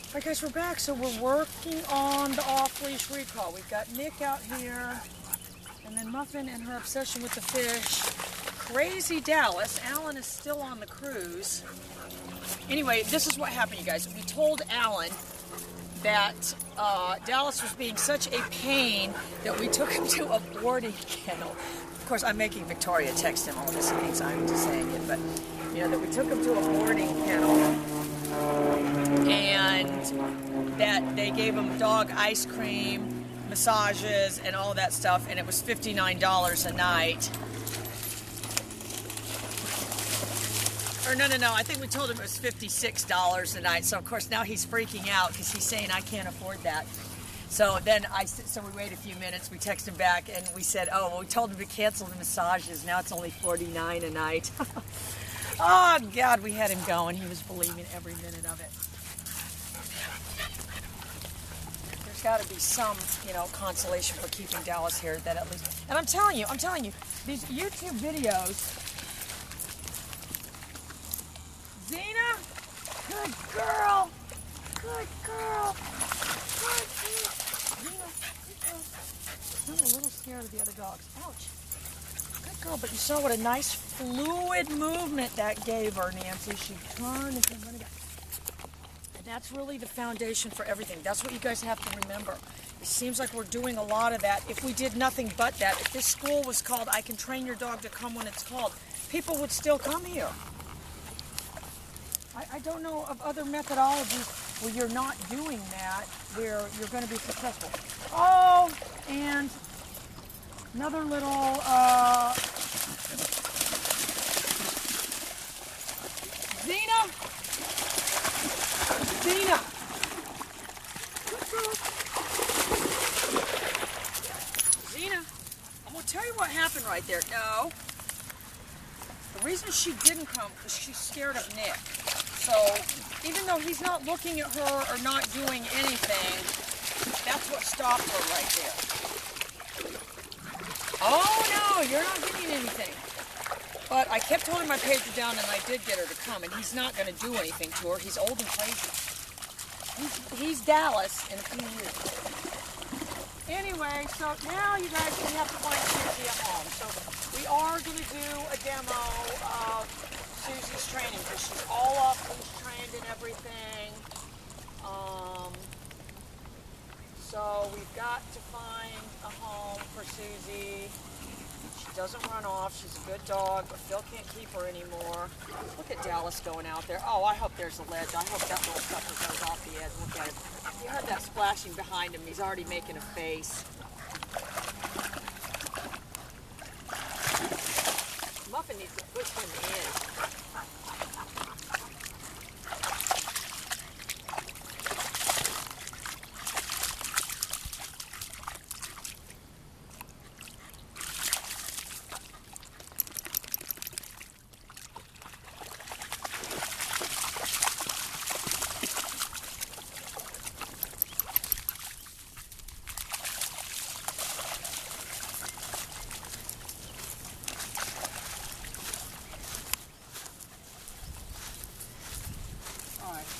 Alright guys, we're back. So we're working on the off-leash recall. We've got Nick out here, and then Muffin and her obsession with the fish. Crazy Dallas. Alan is still on the cruise. Anyway, this is what happened, you guys. We told Alan that Dallas was being such a pain that we took him to a boarding kennel. Of course, I'm making Victoria text him all this. He thinks I'm just saying it, but you know that we took him to a boarding kennel, and that they gave him dog ice cream, massages, and all that stuff, and it was $59 a night. Or no, I think we told him it was $56 a night. So of course now he's freaking out because he's saying I can't afford that. So then so we wait a few minutes, we text him back, and we said, oh, well, we told him to cancel the massages. Now it's only $49 a night. Oh God, we had him going. He was believing every minute of it. There's got to be some, consolation for keeping Dallas here. That at least, and I'm telling you, these YouTube videos. Xena, good girl, good girl, good girl. Xena, good girl. I'm a little scared of the other dogs. Ouch. Good girl, but you saw what a nice fluid movement that gave her, Nancy. She turned and came running back. And that's really the foundation for everything. That's what you guys have to remember. It seems like we're doing a lot of that. If we did nothing but that, if this school was called, I Can Train Your Dog to Come When It's Called, people would still come here. I don't know of other methodologies where you're not doing that, where you're going to be successful. Oh, and another little, Xena! Good girl. Xena, I'm going to tell you what happened right there. No. The reason she didn't come is she's scared of Nick. So even though he's not looking at her or not doing anything, that's what stopped her right there. Oh no, you're not getting anything. But I kept holding my pager down and I did get her to come, and he's not going to do anything to her. He's old and crazy. He's Dallas in a few years. Anyway, so now you guys, we have to find Susie at home. So we are going to do a demo of Susie's training because she's all off leash trained and everything. So we've got to find a home for Susie. She doesn't run off. She's a good dog, but Phil can't keep her anymore. Look at Dallas going out there. Oh, I hope there's a ledge. I hope that little sucker goes off the edge. Look at him. You heard that splashing behind him. He's already making a face. Muffin needs to push him in.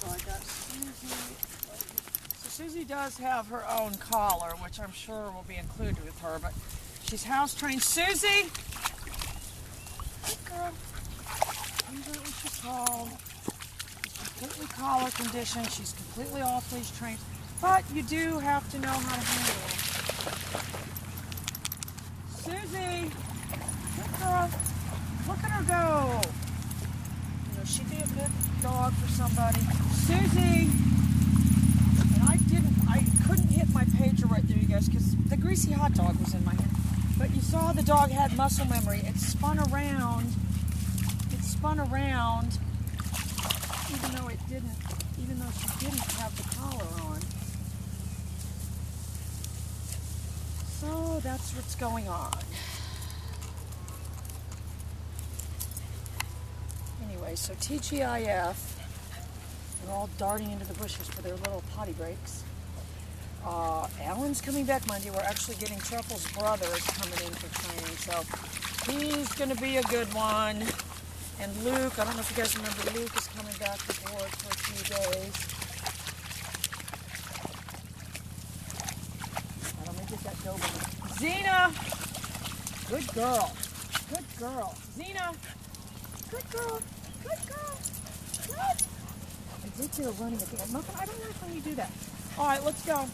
So I got Susie. So Susie does have her own collar, which I'm sure will be included with her, but she's house trained. Susie! Good girl. These are what she's called. She's completely collar conditioned. She's completely off-leash trained. But you do have to know how to handle her. Susie! Good girl. Look at her go. She'd be a good dog for somebody. Susie! And I couldn't hit my pager right there, you guys, because the greasy hot dog was in my hand. But you saw the dog had muscle memory. It spun around, even though she didn't have the collar on. So that's what's going on. Anyway, so TGIF, they're all darting into the bushes for their little potty breaks. Alan's coming back Monday. We're actually getting Truffle's brother is coming in for training, so he's going to be a good one. And Luke, I don't know if you guys remember, Luke is coming back to board for a few days. Good girl. Good girl. Xena. Good girl. Good girl. Good. I did hear running at the end. Muffin, I don't like when you do that. All right, let's go.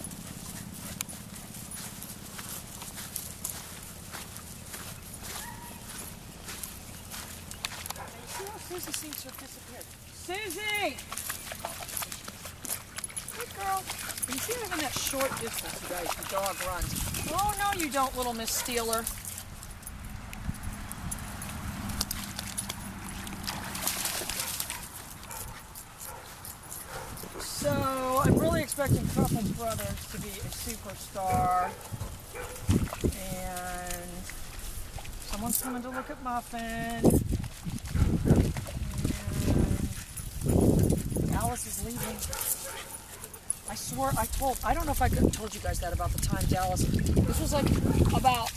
See how Susie seems to have disappeared. Susie! Good girl. You see her in that short distance, you guys, the dog runs. Oh, no, you don't, little Miss Stealer. So, I'm really expecting Couple Brothers to be a superstar. And someone's coming to look at Muffin. Dallas is leaving. I swore, I don't know if I told you guys that about the time Dallas, this was like about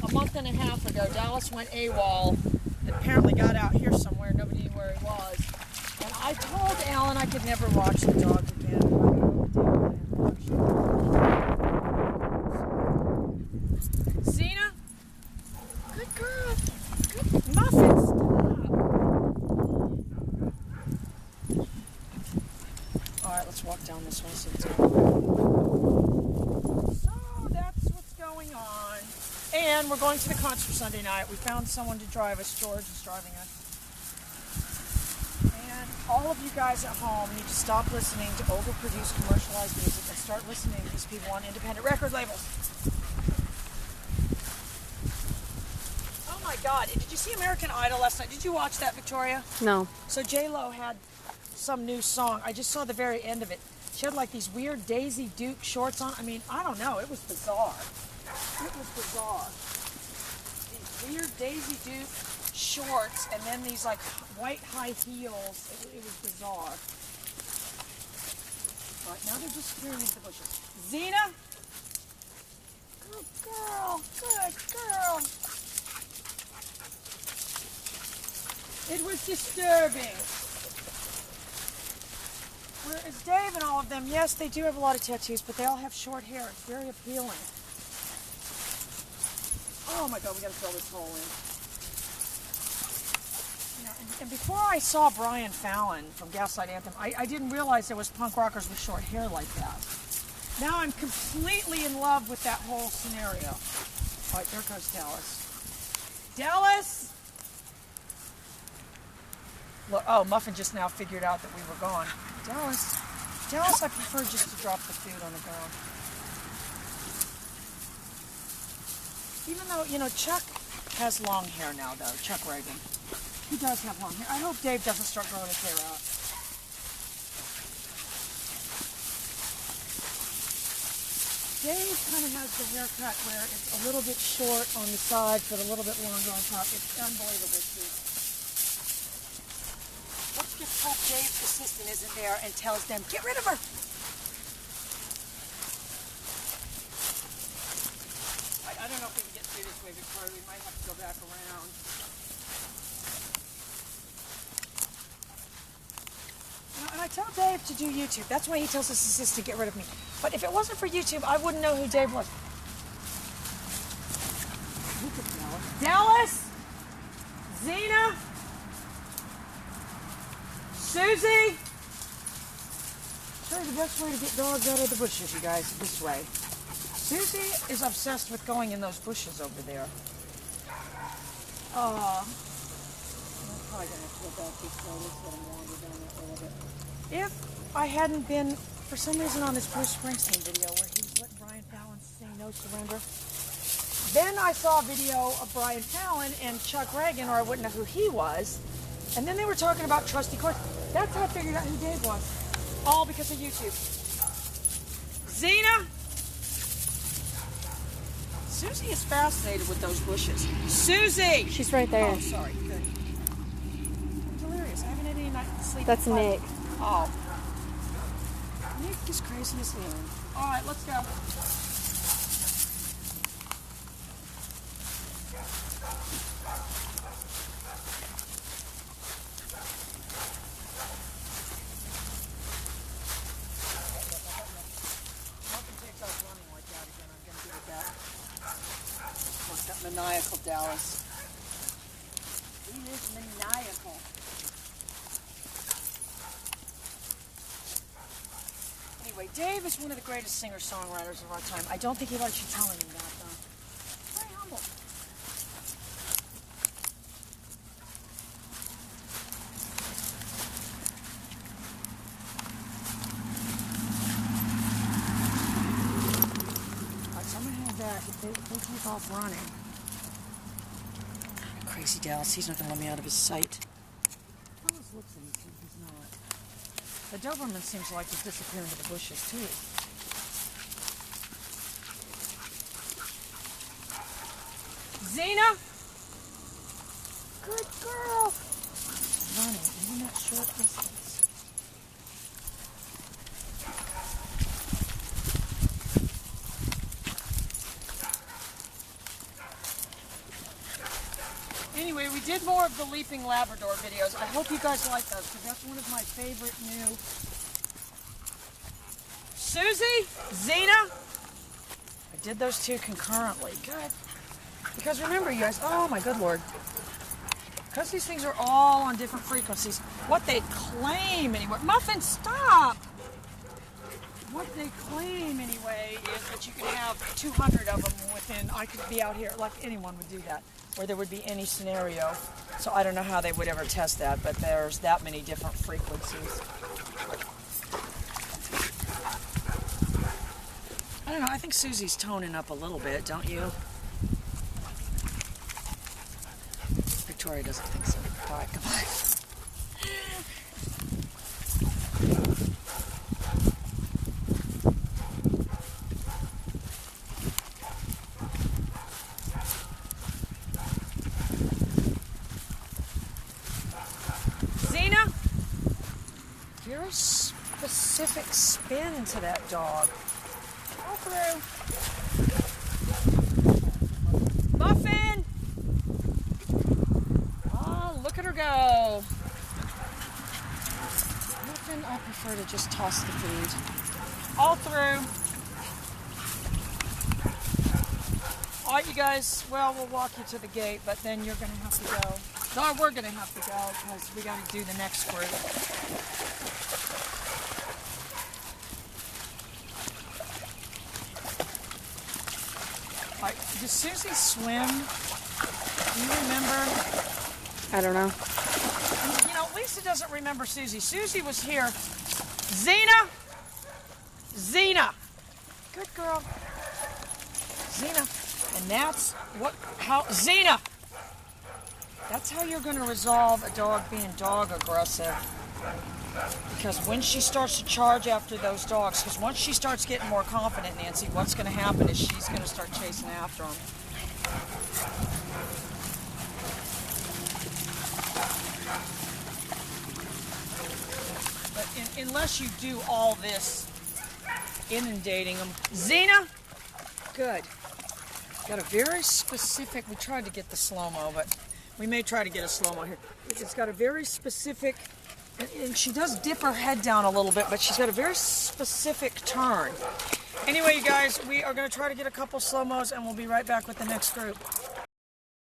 a month and a half ago. Dallas went AWOL and apparently got out here somewhere. Nobody knew where he was. And I told Alan I could never watch the dog again. Xena? Good girl. Good. Muffin, stop. Alright, let's walk down this one. So that's what's going on. And we're going to the concert Sunday night. We found someone to drive us. George is driving us. And all of you guys at home need to stop listening to overproduced commercialized music and start listening to these people on independent record labels. Oh my God, did you see American Idol last night? Did you watch that, Victoria? No. So J-Lo had some new song. I just saw the very end of it. She had like these weird Daisy Duke shorts on. I mean, I don't know. It was bizarre. It was bizarre. These weird Daisy Duke shorts and then these like white high heels. It was bizarre. All right, now they're disappearing into the bushes. Xena? Good girl. Good girl. It was disturbing. Whereas Dave and all of them, yes, they do have a lot of tattoos, but they all have short hair. It's very appealing. Oh my God, we gotta fill this hole in. You know, and before I saw Brian Fallon from Gaslight Anthem, I didn't realize there was punk rockers with short hair like that. Now I'm completely in love with that whole scenario. All right, there goes Dallas. Dallas! Look, oh, Muffin just now figured out that we were gone. Dallas, I prefer just to drop the food on the ground. Even though, you know, Chuck has long hair now, though, Chuck Reagan. He does have long hair. I hope Dave doesn't start growing his hair out. Dave kind of has the haircut where it's a little bit short on the sides, but a little bit longer on top. It's unbelievably cute. Let's just hope Dave's assistant isn't there and tells them, get rid of her! I don't know if we can get through this way, Victoria. We might have to go back around. And I tell Dave to do YouTube. That's why he tells his assistant to get rid of me. But if it wasn't for YouTube, I wouldn't know who Dave was. Look at Dallas! Xena! Susie! Show you the best way to get dogs out of the bushes, you guys. This way. Susie is obsessed with going in those bushes over there. I'm probably going to have to go back this way. Let's let him wander down that a little bit. If I hadn't been, for some reason, on this Bruce Springsteen video where he was letting Brian Fallon sing No Surrender, then I saw a video of Brian Fallon and Chuck Reagan, or I wouldn't know who he was, and then they were talking about Trusty Courts. That's how I figured out who Dave was. All because of YouTube. Xena? Susie is fascinated with those bushes. Susie! She's right there. Oh, sorry. Good. I'm delirious. I haven't had any night sleep. That's Nick. Oh. Nick is crazy as hell. All right, let's go. maniacal, Dallas. He is maniacal. Anyway, Dave is one of the greatest singer-songwriters of our time. I don't think he likes you telling him that, though. Very humble. If they take off running. Crazy Dallas, he's not going to let me out of his sight. He always looks at me, he's not. The Doberman seems like he's disappearing into the bushes, too. Xena! Good girl! Running, even that short distance. Anyway, we did more of the Leaping Labrador videos. I hope you guys like those, because that's one of my favorite new... Susie? Xena? I did those two concurrently. Good. Because remember, you guys... Oh, my good Lord. Because these things are all on different frequencies, what they claim anyway... Muffin, stop! What they claim anyway is that you can have 200 of them within... I could be out here, like anyone would do that, where there would be any scenario. So I don't know how they would ever test that, but there's that many different frequencies. I don't know, I think Susie's toning up a little bit, don't you? Victoria doesn't think so. All right, come on. Very specific spin to that dog. Go through. Muffin! Oh, look at her go. Muffin, I prefer to just toss the food. All through. All right, you guys, well, we'll walk you to the gate, but then you're going to have to go. No, we're going to have to go because we got to do the next group. All right, does Susie swim? Do you remember? I don't know. You know, Lisa doesn't remember Susie. Susie was here. Xena! Xena! Good girl. Xena. And that's Xena! That's how you're going to resolve a dog being dog aggressive. Because when she starts to charge after those dogs, because once she starts getting more confident, Nancy, what's going to happen is she's going to start chasing after them. But unless you do all this inundating them. Xena? Good. Got a very specific, we tried to get the slow-mo, but we may try to get a slow-mo here. It's got a very specific, and she does dip her head down a little bit, but she's got a very specific turn. Anyway, you guys, we are going to try to get a couple slow-mos, and we'll be right back with the next group.